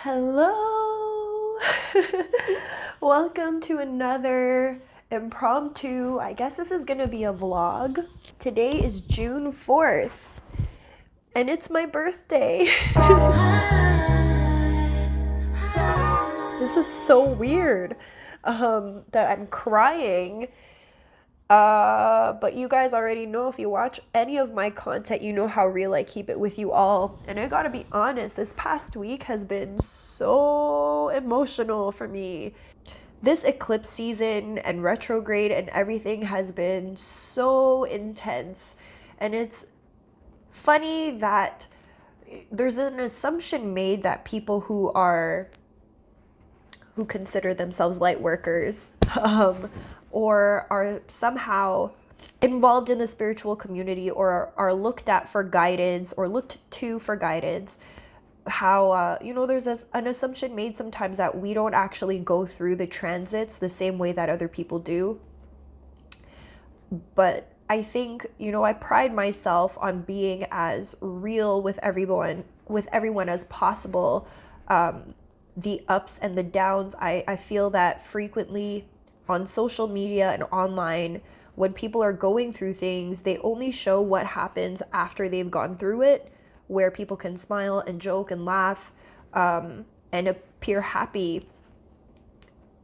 Hello! Welcome to another impromptu, I guess this is gonna be a vlog. Today is June 4th, and it's my birthday. This is so weird that I'm crying. But you guys already know, if you watch any of my content, you know how real I keep it with you all. And I gotta be honest, this past week has been so emotional for me. This eclipse season and retrograde and everything has been so intense. And it's funny that there's an assumption made that people who consider themselves light workers or are somehow involved in the spiritual community or are looked at for guidance or looked to for guidance, how there's an assumption made sometimes that we don't actually go through the transits the same way that other people do. But I think, I pride myself on being as real with everyone as possible. The ups and the downs, I feel that frequently on social media and online, when people are going through things, they only show what happens after they've gone through it, where people can smile and joke and laugh and appear happy.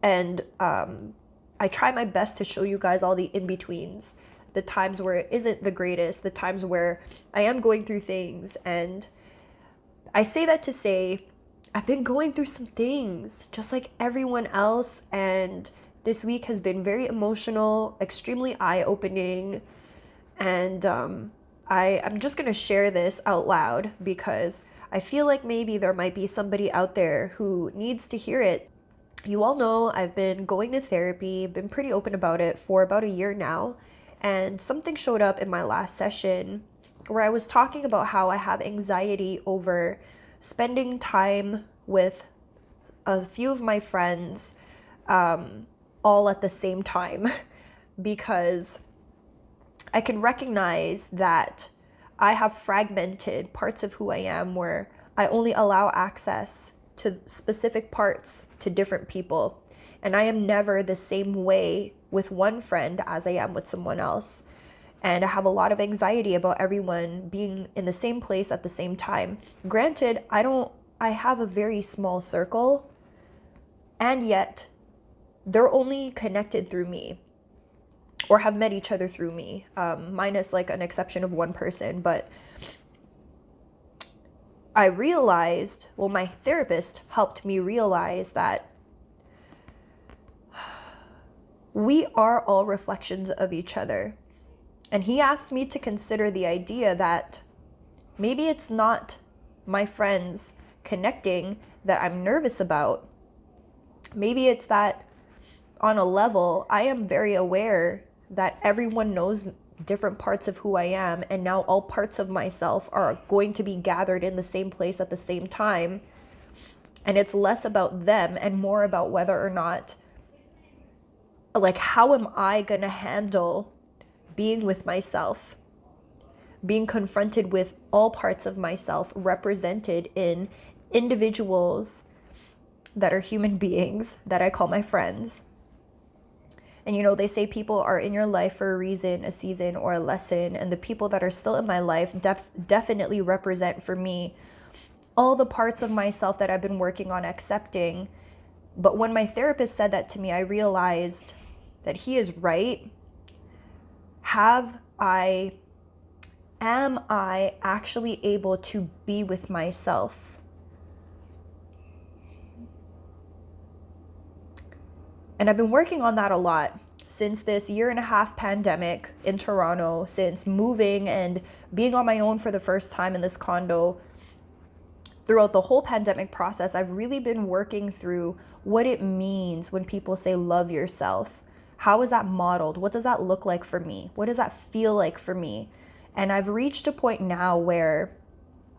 And I try my best to show you guys all the in-betweens, the times where it isn't the greatest, the times where I am going through things. And I say that to say, I've been going through some things just like everyone else, and this week has been very emotional, extremely eye-opening, and I'm just gonna share this out loud because I feel like maybe there might be somebody out there who needs to hear it. You all know I've been going to therapy, been pretty open about it for about a year now, and something showed up in my last session where I was talking about how I have anxiety over spending time with a few of my friends all at the same time, because I can recognize that I have fragmented parts of who I am where I only allow access to specific parts to different people. And I am never the same way with one friend as I am with someone else. And I have a lot of anxiety about everyone being in the same place at the same time. Granted, I have a very small circle, and yet they're only connected through me or have met each other through me, minus like an exception of one person. But I realized, my therapist helped me realize that we are all reflections of each other. And he asked me to consider the idea that maybe it's not my friends connecting that I'm nervous about. Maybe it's that on a level, I am very aware that everyone knows different parts of who I am, and now all parts of myself are going to be gathered in the same place at the same time. And it's less about them and more about whether or not, like, how am I gonna handle being with myself, being confronted with all parts of myself represented in individuals that are human beings that I call my friends. And they say people are in your life for a reason, a season, or a lesson. And the people that are still in my life definitely represent for me all the parts of myself that I've been working on accepting. But when my therapist said that to me, I realized that he is right. Am I actually able to be with myself? And I've been working on that a lot since this 1.5 year pandemic in Toronto, since moving and being on my own for the first time in this condo. Throughout the whole pandemic process, I've really been working through what it means when people say love yourself. How is that modeled? What does that look like for me? What does that feel like for me? And I've reached a point now where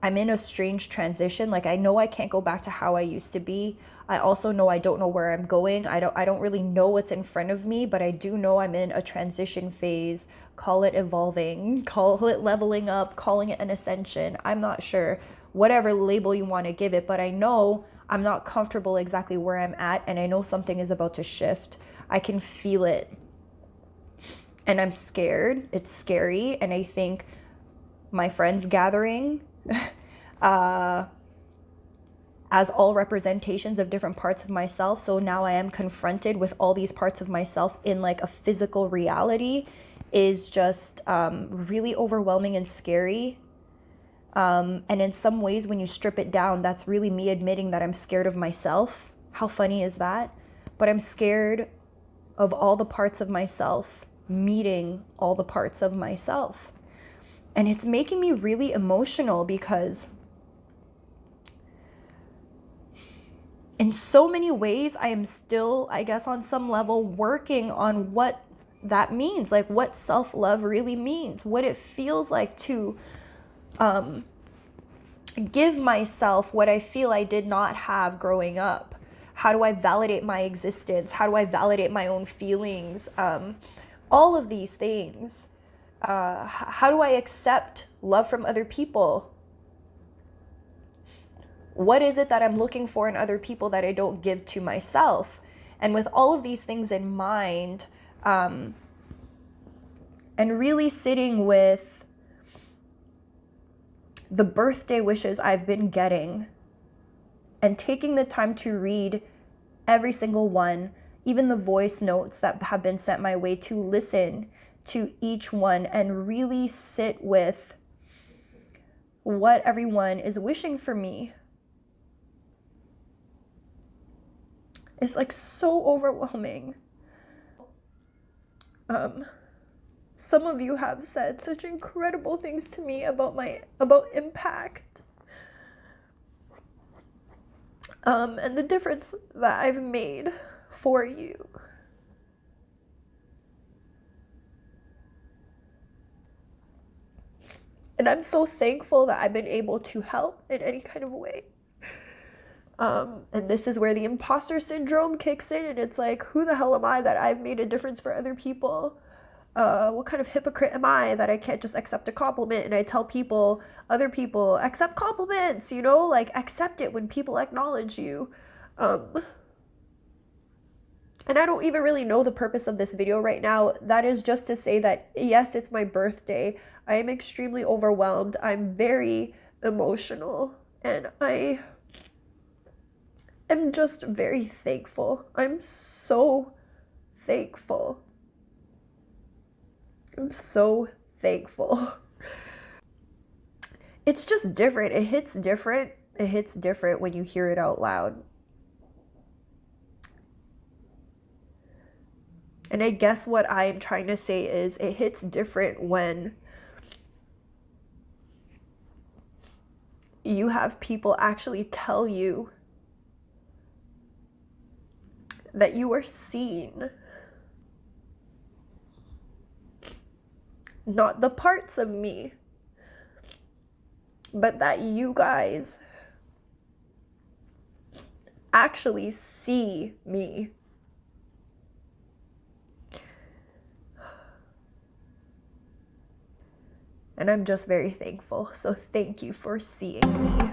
I'm in a strange transition. Like, I know I can't go back to how I used to be. I also know I don't know where I'm going. I don't really know what's in front of me, but I do know I'm in a transition phase. Call it evolving, call it leveling up, calling it an ascension. I'm not sure, whatever label you want to give it, but I know I'm not comfortable exactly where I'm at, and I know something is about to shift. I can feel it. And I'm scared. It's scary. And I think my friends gathering as all representations of different parts of myself. So now I am confronted with all these parts of myself in like a physical reality is just really overwhelming and scary. And in some ways, when you strip it down, that's really me admitting that I'm scared of myself. How funny is that? But I'm scared of all the parts of myself meeting all the parts of myself. And it's making me really emotional because in so many ways, I am still, I guess, on some level working on what that means, like what self-love really means, what it feels like to give myself what I feel I did not have growing up. How do I validate my existence? How do I validate my own feelings? All of these things. How do I accept love from other people? What is it that I'm looking for in other people that I don't give to myself? And with all of these things in mind, and really sitting with the birthday wishes I've been getting and taking the time to read every single one, even the voice notes that have been sent my way, to listen to each one and really sit with what everyone is wishing for me. It's like so overwhelming. Some of you have said such incredible things to me about impact. And the difference that I've made for you. And I'm so thankful that I've been able to help in any kind of way. And this is where the imposter syndrome kicks in, and it's like, who the hell am I that I've made a difference for other people? What kind of hypocrite am I that I can't just accept a compliment? And I tell people, other people, accept compliments, you know, like accept it when people acknowledge you. And I don't even really know the purpose of this video right now. That is just to say that, yes, it's my birthday. I am extremely overwhelmed. I'm very emotional, and I am just very thankful. I'm so thankful. I'm so thankful. It's just different. It hits different. It hits different when you hear it out loud. And I guess what I am trying to say is it hits different when you have people actually tell you that you are seen. Not the parts of me, but that you guys actually see me. And I'm just very thankful. So thank you for seeing me.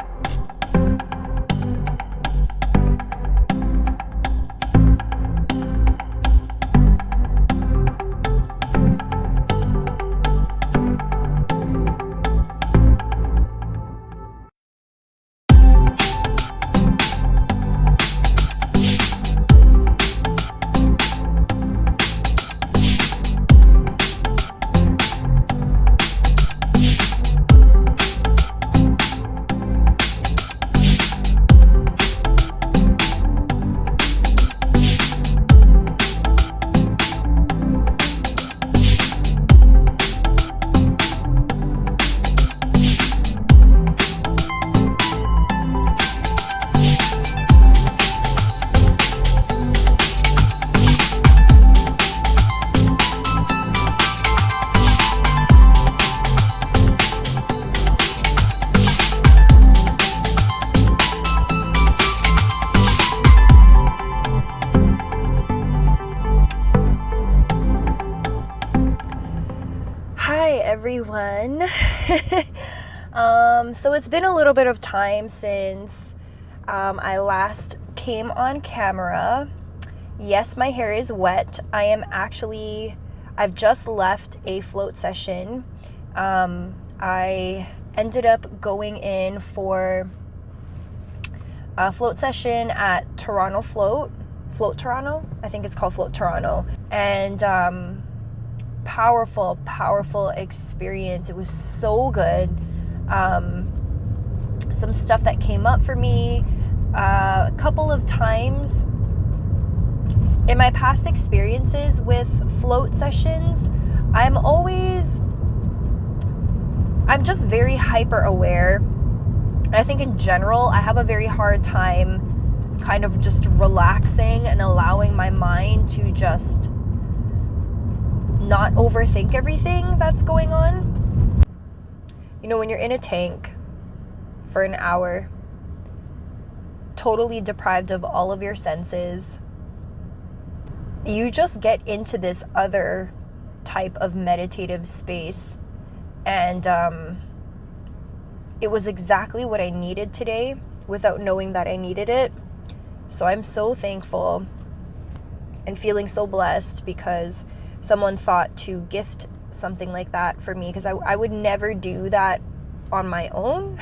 everyone. So it's been a little bit of time since I last came on camera. Yes, my hair is wet. I've just left a float session. I ended up going in for a float session at Toronto Float Toronto. I think it's called Float Toronto. And powerful experience. It was so good. Some stuff that came up for me a couple of times in my past experiences with float sessions. I'm just very hyper aware. I think in general, I have a very hard time kind of just relaxing and allowing my mind to just not overthink everything that's going on. You know, when you're in a tank for an hour, totally deprived of all of your senses, you just get into this other type of meditative space. And it was exactly what I needed today without knowing that I needed it. So I'm so thankful and feeling so blessed because someone thought to gift something like that for me, because I would never do that on my own.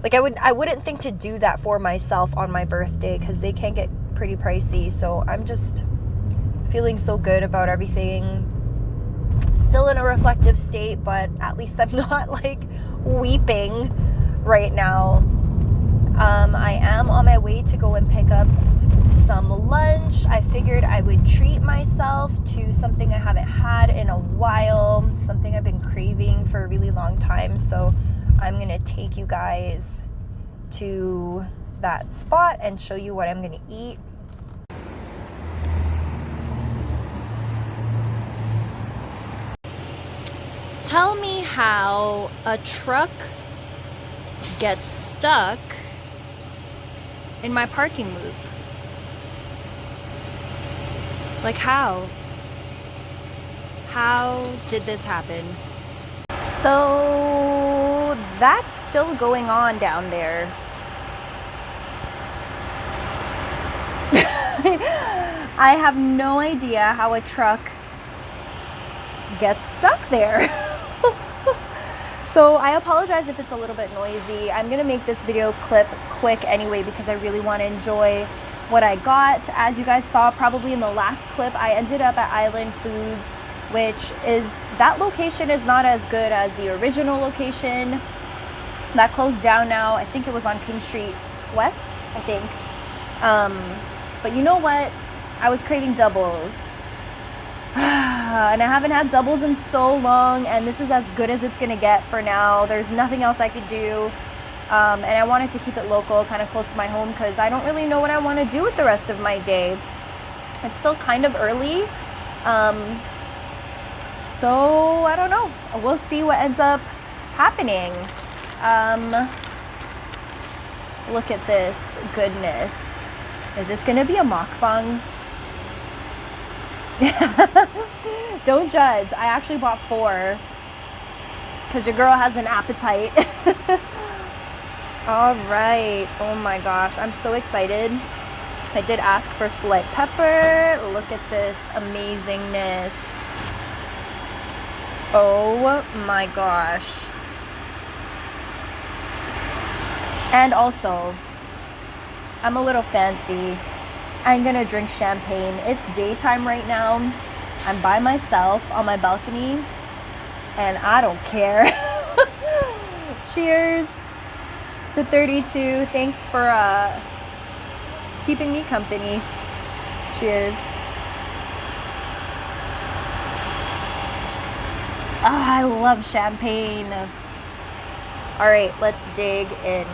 Like I wouldn't think to do that for myself on my birthday, because they can get pretty pricey. So I'm just feeling so good about everything. Still in a reflective state, but at least I'm not like weeping right now. I am on my way to go and pick up some lunch. I figured I would treat myself to something I haven't had in a while, something I've been craving for a really long time. So I'm gonna take you guys to that spot and show you what I'm gonna eat. Tell me how a truck gets stuck in my parking loop. Like how? How did this happen? So that's still going on down there. I have no idea how a truck gets stuck there. So I apologize if it's a little bit noisy. I'm gonna make this video clip quick anyway because I really want to enjoy what I got. As you guys saw probably in the last clip, I ended up at Island Foods, which is, that location is not as good as the original location. That closed down now. I think it was on King Street West, I think. But you know what? I was craving doubles. And I haven't had doubles in so long, and this is as good as it's gonna get for now. There's nothing else I could do. And I wanted to keep it local, kind of close to my home, because I don't really know what I want to do with the rest of my day. It's still kind of early. So I don't know. We'll see what ends up happening. Look at this goodness. Is this gonna be a mukbang? Don't judge. I actually bought 4 because your girl has an appetite. All right. Oh my gosh, I'm so excited. I did ask for select pepper. Look at this amazingness. Oh my gosh. And also, I'm a little fancy. I'm gonna drink champagne. It's daytime right now. I'm by myself on my balcony and I don't care. Cheers to 32. Thanks for keeping me company. Cheers. I love champagne. All right, let's dig in.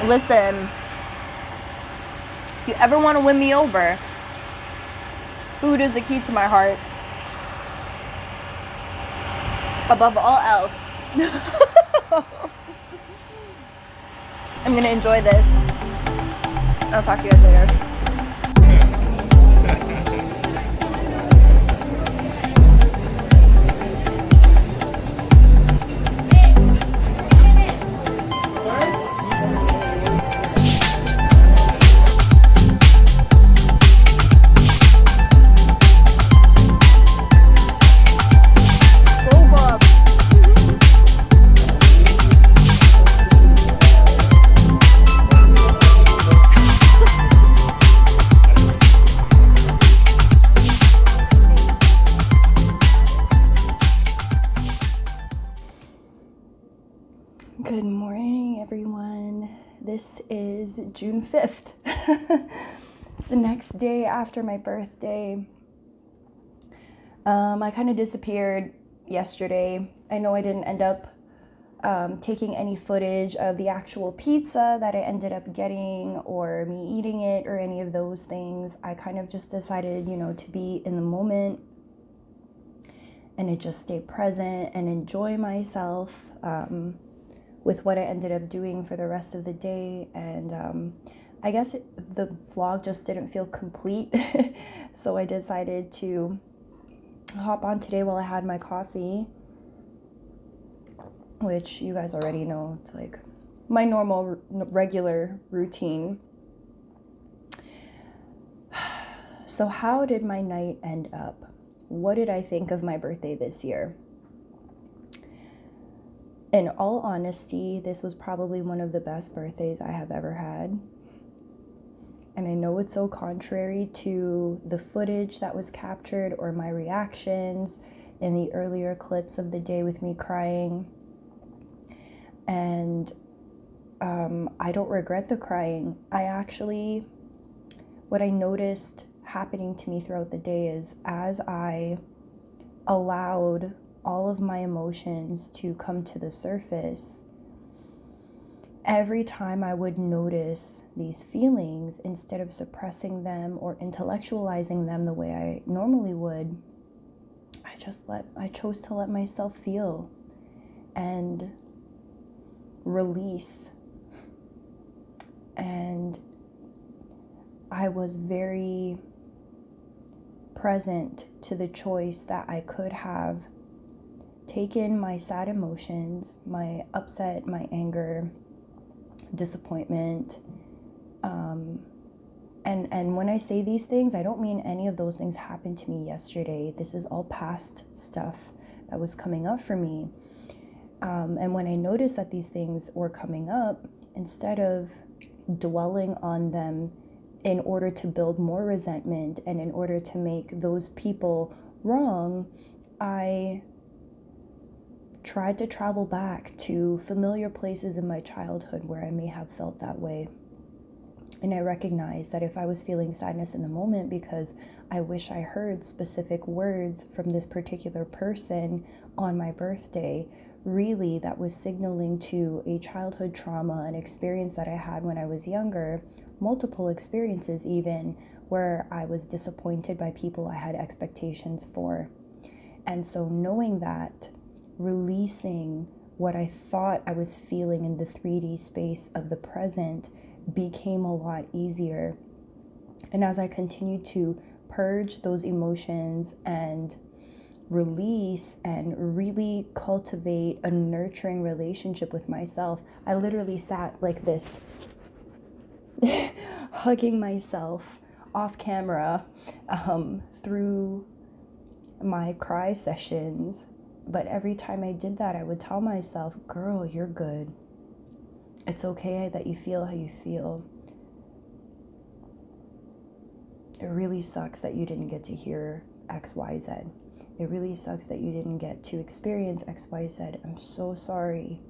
Listen, if you ever want to win me over, food is the key to my heart. above all else. I'm gonna enjoy this. I'll talk to you guys later. Good morning, everyone. This is June 5th. It's the next day after my birthday. I kind of disappeared yesterday. I know I didn't end up taking any footage of the actual pizza that I ended up getting or me eating it or any of those things. I kind of just decided, to be in the moment and to just stay present and enjoy myself. With what I ended up doing for the rest of the day, and I guess the vlog just didn't feel complete, so I decided to hop on today while I had my coffee, which you guys already know, it's like my normal regular routine. So how did my night end up? What did I think of my birthday this year? In all honesty, this was probably one of the best birthdays I have ever had. And I know it's so contrary to the footage that was captured or my reactions in the earlier clips of the day with me crying. And I don't regret the crying. What I noticed happening to me throughout the day is as I allowed all of my emotions to come to the surface, every time I would notice these feelings, instead of suppressing them or intellectualizing them the way I normally would, I chose to let myself feel and release. And I was very present to the choice that I could have taken my sad emotions, my upset, my anger, disappointment, and when I say these things, I don't mean any of those things happened to me yesterday. This is all past stuff that was coming up for me, and when I noticed that these things were coming up, instead of dwelling on them in order to build more resentment and in order to make those people wrong, I tried to travel back to familiar places in my childhood where I may have felt that way. And I recognized that if I was feeling sadness in the moment because I wish I heard specific words from this particular person on my birthday, really that was signaling to a childhood trauma, an experience that I had when I was younger, multiple experiences even, where I was disappointed by people I had expectations for. And so knowing that, releasing what I thought I was feeling in the 3D space of the present became a lot easier. And as I continued to purge those emotions and release and really cultivate a nurturing relationship with myself, I literally sat like this, hugging myself off camera through my cry sessions. But every time I did that, I would tell myself, girl, you're good. It's okay that you feel how you feel. It really sucks that you didn't get to hear X, Y, Z. It really sucks that you didn't get to experience X, Y, Z. I'm so sorry.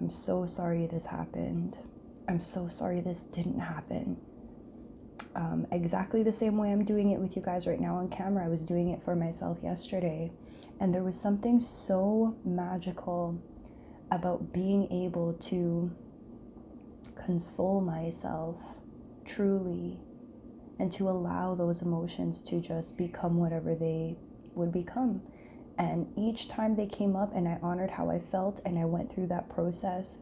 I'm so sorry this happened. I'm so sorry this didn't happen. Exactly the same way I'm doing it with you guys right now on camera. I was doing it for myself yesterday. And there was something so magical about being able to console myself truly and to allow those emotions to just become whatever they would become. And each time they came up and I honored how I felt and I went through that process,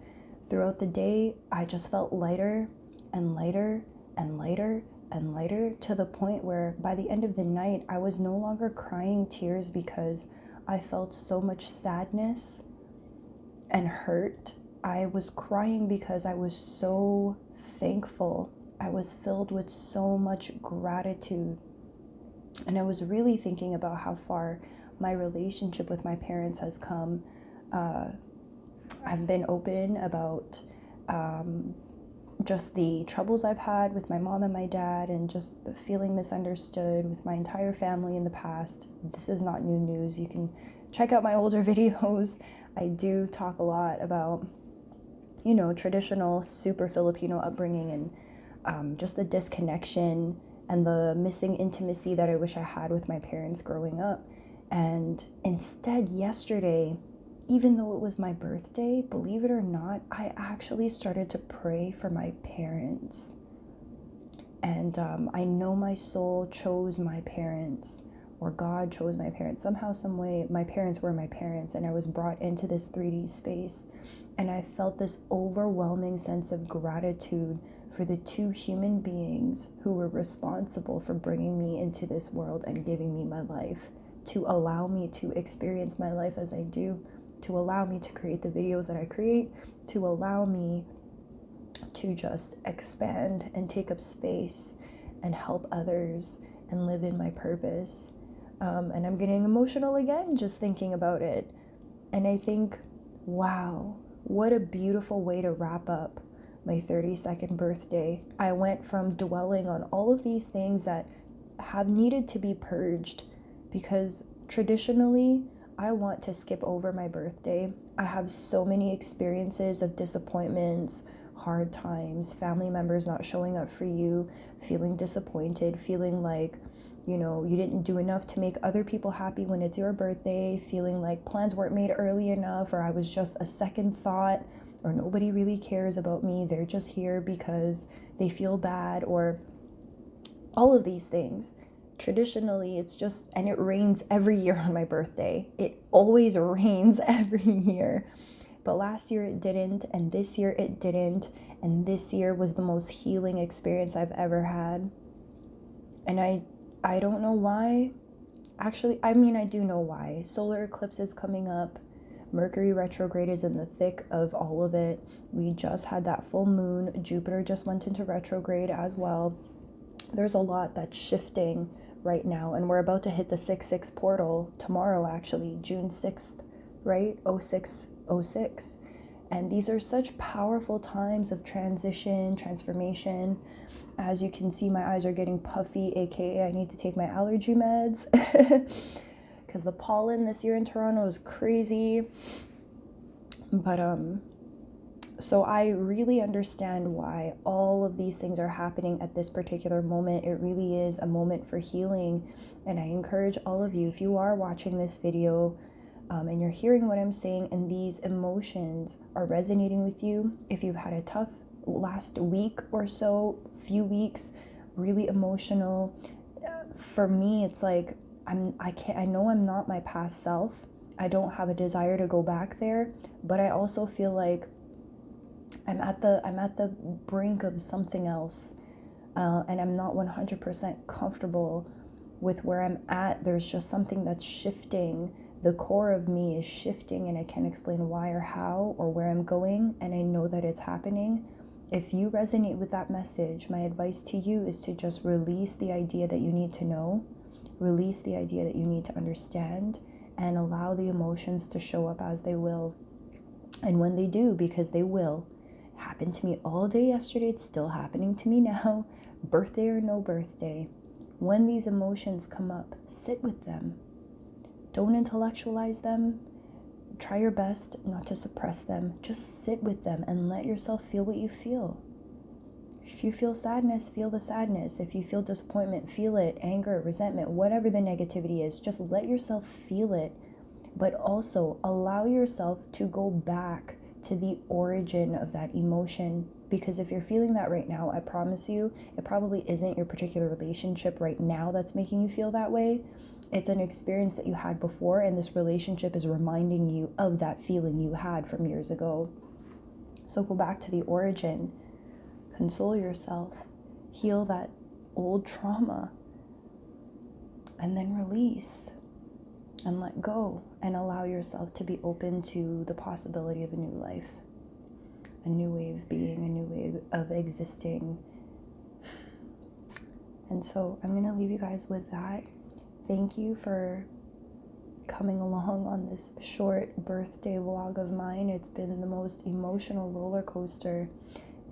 throughout the day, I just felt lighter and lighter and lighter and lighter, to the point where by the end of the night, I was no longer crying tears because I felt so much sadness and hurt. I was crying because I was so thankful. I was filled with so much gratitude. And I was really thinking about how far my relationship with my parents has come. I've been open about just the troubles I've had with my mom and my dad, and just feeling misunderstood with my entire family in the past. This is not new news. You can check out my older videos. I do talk a lot about, you know, traditional, super Filipino upbringing, and just the disconnection and the missing intimacy that I wish I had with my parents growing up. And instead, yesterday, even though it was my birthday, believe it or not, I actually started to pray for my parents. And I know my soul chose my parents, or God chose my parents. Somehow, some way, my parents were my parents, and I was brought into this 3D space. And I felt this overwhelming sense of gratitude for the two human beings who were responsible for bringing me into this world and giving me my life, to allow me to experience my life as I do, to allow me to create the videos that I create, to allow me to just expand and take up space and help others and live in my purpose. And I'm getting emotional again just thinking about it. And I think, wow, what a beautiful way to wrap up my 32nd birthday. I went from dwelling on all of these things that have needed to be purged, because traditionally, I want to skip over my birthday. I have so many experiences of disappointments, hard times, family members not showing up for you, feeling disappointed, feeling like, you know, you didn't do enough to make other people happy when it's your birthday, feeling like plans weren't made early enough, or I was just a second thought, or nobody really cares about me. They're just here because they feel bad, or all of these things. Traditionally, it's just, and it rains every year on my birthday. It always rains every year. But last year it didn't, and this year it didn't, and this year was the most healing experience I've ever had. And I don't know why. Actually, I mean, I do know why. Solar eclipse is coming up. Mercury retrograde is in the thick of all of it. We just had that full moon. Jupiter just went into retrograde as well. There's a lot that's shifting right now, and we're about to hit the 6/6 portal tomorrow, actually, June 6th, right? 0606. And these are such powerful times of transition, transformation. As you can see, my eyes are getting puffy, aka I need to take my allergy meds, because the pollen this year in Toronto is crazy. But so I really understand why all of these things are happening at this particular moment. It really is a moment for healing. And I encourage all of you, if you are watching this video and you're hearing what I'm saying and these emotions are resonating with you, if you've had a tough last week or so, few weeks, really emotional, for me, it's like, I know I'm not my past self. I don't have a desire to go back there, but I also feel like I'm at the brink of something else, and I'm not 100% comfortable with where I'm at. There's just something that's shifting. The core of me is shifting, and I can't explain why or how or where I'm going, and I know that it's happening. If you resonate with that message, my advice to you is to just release the idea that you need to know, release the idea that you need to understand, and allow the emotions to show up as they will. And when they do, because they will, happened to me all day yesterday, it's still happening to me now, birthday or no birthday. When these emotions come up, sit with them. Don't intellectualize them. Try your best not to suppress them. Just sit with them and let yourself feel what you feel. If you feel sadness, feel the sadness. If you feel disappointment, feel it. Anger, resentment, whatever the negativity is, just let yourself feel it. But also allow yourself to go back to the origin of that emotion, because if you're feeling that right now, I promise you, it probably isn't your particular relationship right now that's making you feel that way. It's an experience that you had before, and this relationship is reminding you of that feeling you had from years ago. So go back to the origin, console yourself, heal that old trauma, and then release and let go and allow yourself to be open to the possibility of a new life, a new way of being, a new way of existing. And so I'm going to leave you guys with that. Thank you for coming along on this short birthday vlog of mine. It's been the most emotional roller coaster,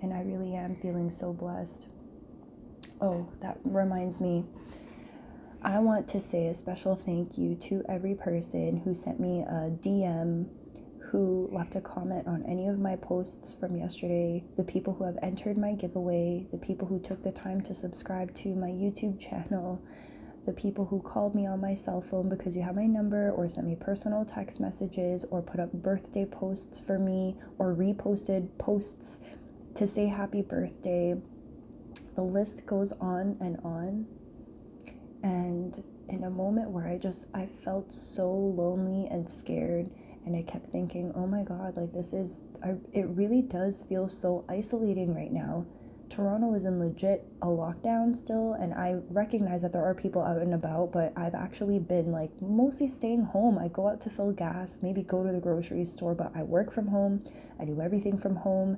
and I really am feeling so blessed. Oh, that reminds me. I want to say a special thank you to every person who sent me a DM, who left a comment on any of my posts from yesterday, the people who have entered my giveaway, the people who took the time to subscribe to my YouTube channel, the people who called me on my cell phone because you have my number, or sent me personal text messages, or put up birthday posts for me, or reposted posts to say happy birthday. The list goes on and on. And in a moment where I felt so lonely and scared, and I kept thinking, oh my God, like it really does feel so isolating right now. Toronto is in legit a lockdown still, and I recognize that there are people out and about, but I've actually been like mostly staying home. I go out to fill gas, maybe go to the grocery store, but I work from home. I do everything from home.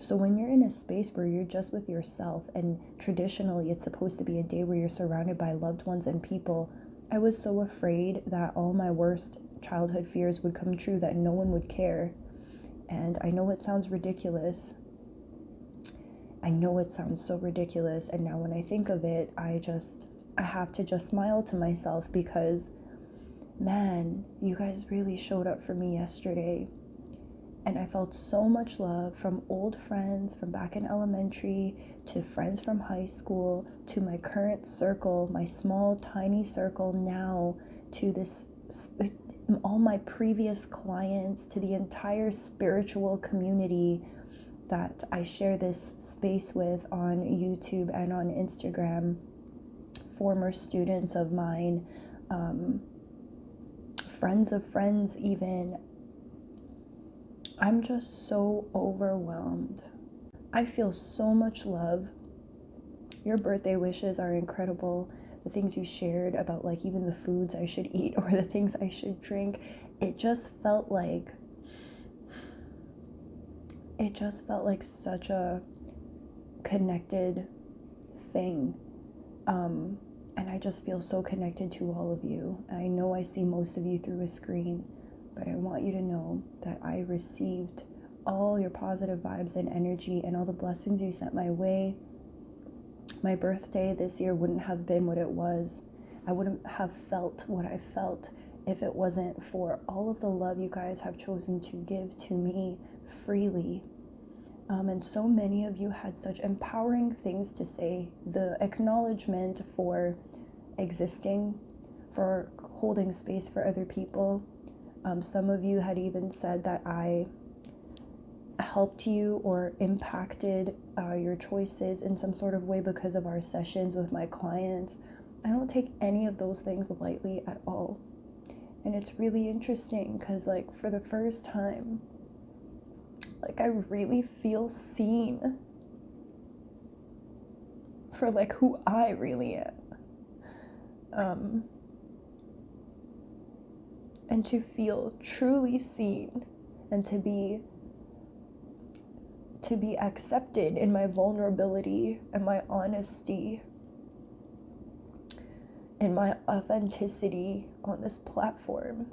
So when you're in a space where you're just with yourself, and traditionally it's supposed to be a day where you're surrounded by loved ones and people, I was so afraid that all my worst childhood fears would come true, that no one would care. And I know it sounds ridiculous. I know it sounds so ridiculous. And now when I think of it, I have to just smile to myself, because man, you guys really showed up for me yesterday. And I felt so much love from old friends from back in elementary, to friends from high school, to my current circle, my small, tiny circle now, to all my previous clients, to the entire spiritual community that I share this space with on YouTube and on Instagram, former students of mine, friends of friends even. I'm just so overwhelmed. I feel so much love. Your birthday wishes are incredible. The things you shared about like even the foods I should eat or the things I should drink, it just felt like such a connected thing. And I just feel so connected to all of you. I know I see most of you through a screen, but I want you to know that I received all your positive vibes and energy and all the blessings you sent my way. My birthday this year wouldn't have been what it was. I wouldn't have felt what I felt if it wasn't for all of the love you guys have chosen to give to me freely. And so many of you had such empowering things to say. The acknowledgement for existing, for holding space for other people. Some of you had even said that I helped you or impacted your choices in some sort of way because of our sessions with my clients. I don't take any of those things lightly at all. And it's really interesting because like for the first time, like I really feel seen for like who I really am. And to feel truly seen and to be accepted in my vulnerability and my honesty and my authenticity on this platform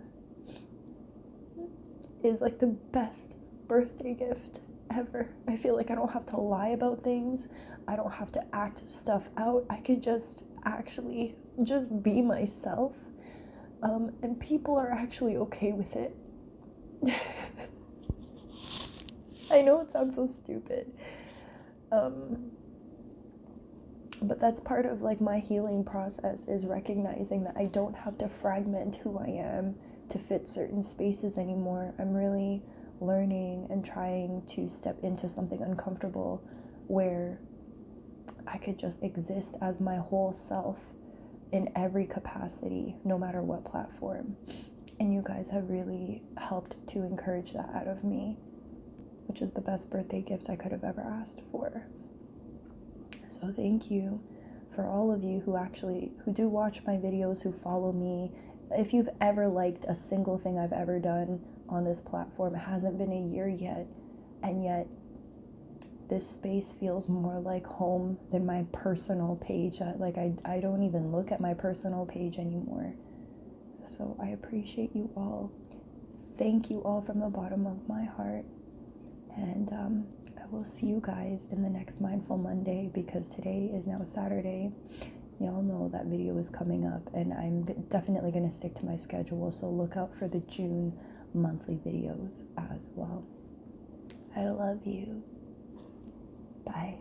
is like the best birthday gift ever. I feel like I don't have to lie about things. I don't have to act stuff out. I could just actually just be myself. And people are actually okay with it. I know it sounds so stupid. But that's part of like my healing process, is recognizing that I don't have to fragment who I am to fit certain spaces anymore. I'm really learning and trying to step into something uncomfortable where I could just exist as my whole self in every capacity, no matter what platform. And you guys have really helped to encourage that out of me, which is the best birthday gift I could have ever asked for. So thank you for all of you who do watch my videos, who follow me. If you've ever liked a single thing I've ever done on this platform, it hasn't been a year yet, and yet this space feels more like home than my personal page. Like I don't even look at my personal page anymore. So I appreciate you all. Thank you all from the bottom of my heart. And I will see you guys in the next Mindful Monday, because today is now Saturday. Y'all know that video is coming up, and I'm definitely going to stick to my schedule. So look out for the June monthly videos as well. I love you. Bye.